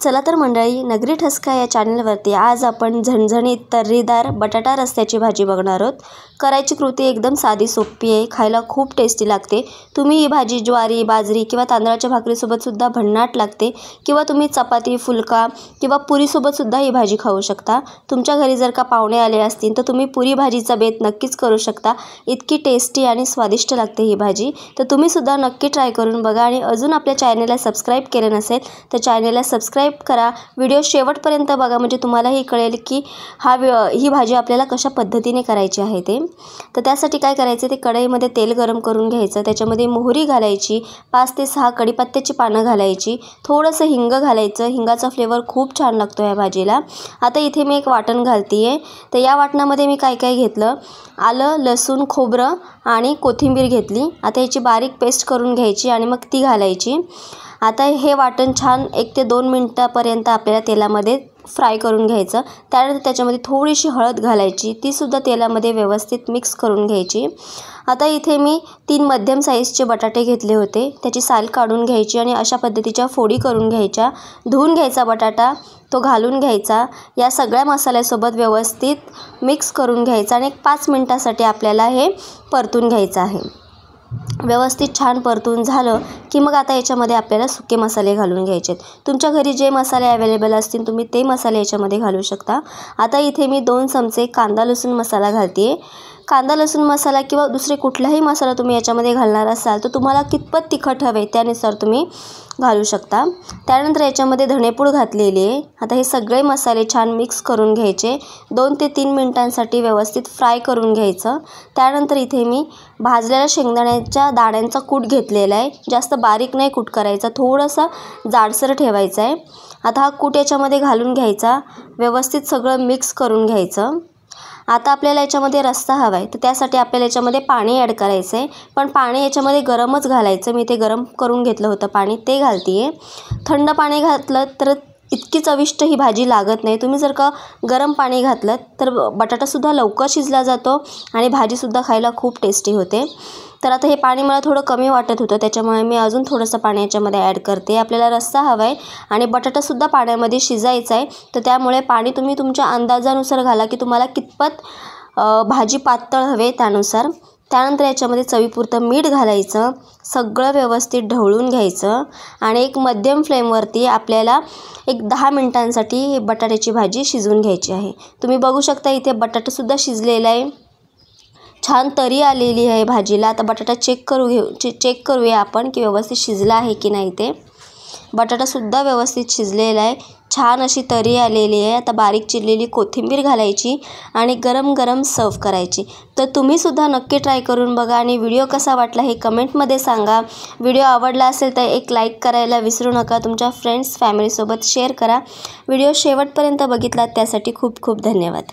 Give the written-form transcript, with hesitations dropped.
चला तर मंडळी, नगरी ठसका या चॅनलवरती आज आपण झणझणीत तर्रीदार बटाटा रस्त्याची भाजी बघणार आहोत। करायची कृती एकदम साधी सोपी आहे, खायला खूप टेस्टी लागते। तुम्ही ही भाजी ज्वारी, बाजरी किंवा तांदळाच्या भाकरीसोबत सुद्धा भन्नाट लागते किंवा तुम्ही चपाती, फुलका किंवा पुरीसोबत सुद्धा ही भाजी खाऊ शकता। तुमच्या घरी जर का पाहुणे आले असतील तर तुम्ही पुरी भाजीचा बेत नक्कीच करू शकता। इतकी टेस्टी आणि स्वादिष्ट लागते ही भाजी, तर तुम्ही सुद्धा नक्की ट्राय करून बघा। आणि अजून आपल्या चॅनलला सबस्क्राइब केले नसेल तर चॅनलला सबस्क्राइब करा। व्हिडिओ शेवटपर्यंत बघा म्हणजे तुम्हालाही कळेल की ही भाजी आपल्याला कशा पद्धतीने करायची आहे ते। तर त्यासाठी काय करायचे, ते कढईमध्ये तेल गरम करून घ्यायचं, त्याच्यामध्ये मोहरी घालायची, 5 ते 6 कढीपत्त्याची पानं घालायची, थोडंसं हिंग घालायचं। हिंगाचा फ्लेवर खूप छान लागतो या भाजीला। आता इथे मी एक वाटण घालतीये, तर या वाटणामध्ये मी काय काय घेतलं, आलं, लसूण, खोबरं आणि कोथिंबीर घेतली। आता याची बारीक पेस्ट करून घ्यायची आणि मग ती घालायची। आता हे वाटण छान 1 ते 2 मिनिटापर्यंत आपल्याला तेलामध्ये फ्राय करून घ्यायचं। त्यानंतर त्याच्यामध्ये थोडीशी हळद घालायची, ती सुद्धा तेलामध्ये व्यवस्थित मिक्स करून घ्यायची। आता इथे मी 3 मध्यम साईजचे बटाटे घेतले होते, त्याची साल काढून घ्यायची आणि अशा पद्धतीच्या फोडी करून घ्यायच्या। धुवून घ्यायचा बटाटा, तो घालून घ्यायचा, या सगळ्या मसाल्यासोबत व्यवस्थित मिक्स करून घ्यायचा आणि 5 मिनिटासाठी आपल्याला हे परतून घ्यायचं आहे। व्यवस्थित छान परतून झालं की मग आता याच्यामध्ये आपल्याला सुके मसाले घालून घ्यायचे। तुमच्या घरी जे मसाले अवेलेबल असतील तुम्ही ते मसाले याच्यामध्ये घालू शकता। आता इथे मी 2 चमचे कांदा लसूण मसाला घालते। कांदा लसूण मसाला किंवा दुसरे कुठलाही मसाला तुम्ही याच्यामध्ये घालणार असाल तर तुम्हाला कितपत तिखट हवे त्यानुसार तुम्ही घालू शकता। त्यानंतर याच्यामध्ये धणेपूड घातलेली आहे। आता हे सगळे मसाले छान मिक्स करून घ्यायचे, 2 ते 3 मिनिटांसाठी व्यवस्थित फ्राय करून घ्यायचं। त्यानंतर इथे मी भाजलेल्या शेंगदाण्याच्या दाण्यांचा कूट घेतलेला आहे, जास्त बारीक नाही कूट करायचा, थोडंसं जाडसर ठेवायचं आहे। आता हा कूट याच्यामध्ये घालून घ्यायचा, व्यवस्थित सगळं मिक्स करून घ्यायचं। आता आपल्याला याच्यामध्ये रस्सा हवा आहे, तर त्यासाठी आपल्याला याच्यामध्ये पाणी ॲड करायचं आहे, पण पाणी याच्यामध्ये गरमच घालायचं। मी ते गरम करून घेतलं होतं पाणी, ते घालते आहे। थंड पाणी घातलं तर इतकी चविष्ट ही भाजी लागत नाही। तुम्ही जर का गरम पाणी घातलं तर बटाटासुद्धा लवकर शिजला जातो आणि भाजीसुद्धा खायला खूप टेस्टी होते। तर आता हे पाणी मला थोडं कमी वाटत होतं, त्याच्यामुळे मी अजून थोडंसं पाणी याच्यामध्ये ॲड करते। आपल्याला रस्सा हवा आहे आणि बटाटासुद्धा पाण्यामध्ये शिजायचा आहे, तर त्यामुळे पाणी तुम्ही तुमच्या अंदाजानुसार घाला की तुम्हाला कितपत भाजी पातळ हवे त्यानुसार। त्यानंतर याच्यामध्ये चवीपुरतं मीठ घालायचं, सगळं व्यवस्थित ढवळून घ्यायचं आणि एक मध्यम फ्लेमवरती आपल्याला एक 10 मिनिटांसाठी ही बटाट्याची भाजी शिजवून घ्यायची आहे। तुम्ही बघू शकता इथे बटाटासुद्धा शिजलेला आहे, छान तरी आलेली आहे भाजीला। आता बटाटा चेक करूया आपण की व्यवस्थित शिजला आहे की नाही ते। बटाटासुद्धा व्यवस्थित शिजलेला आहे, छान अशी तरी आलेली आहे। आता बारीक चिरलेली कोथिंबीर घालायची आणि गरम गरम सर्व करायची। तर तुम्हीसुद्धा नक्की ट्राय करून बघा आणि व्हिडिओ कसा वाटला हे कमेंटमध्ये सांगा। व्हिडिओ आवडला असेल तर एक लाईक करायला विसरू नका, तुमच्या फ्रेंड्स फॅमिलीसोबत शेअर करा। व्हिडिओ शेवटपर्यंत बघितलात त्यासाठी खूप खूप धन्यवाद।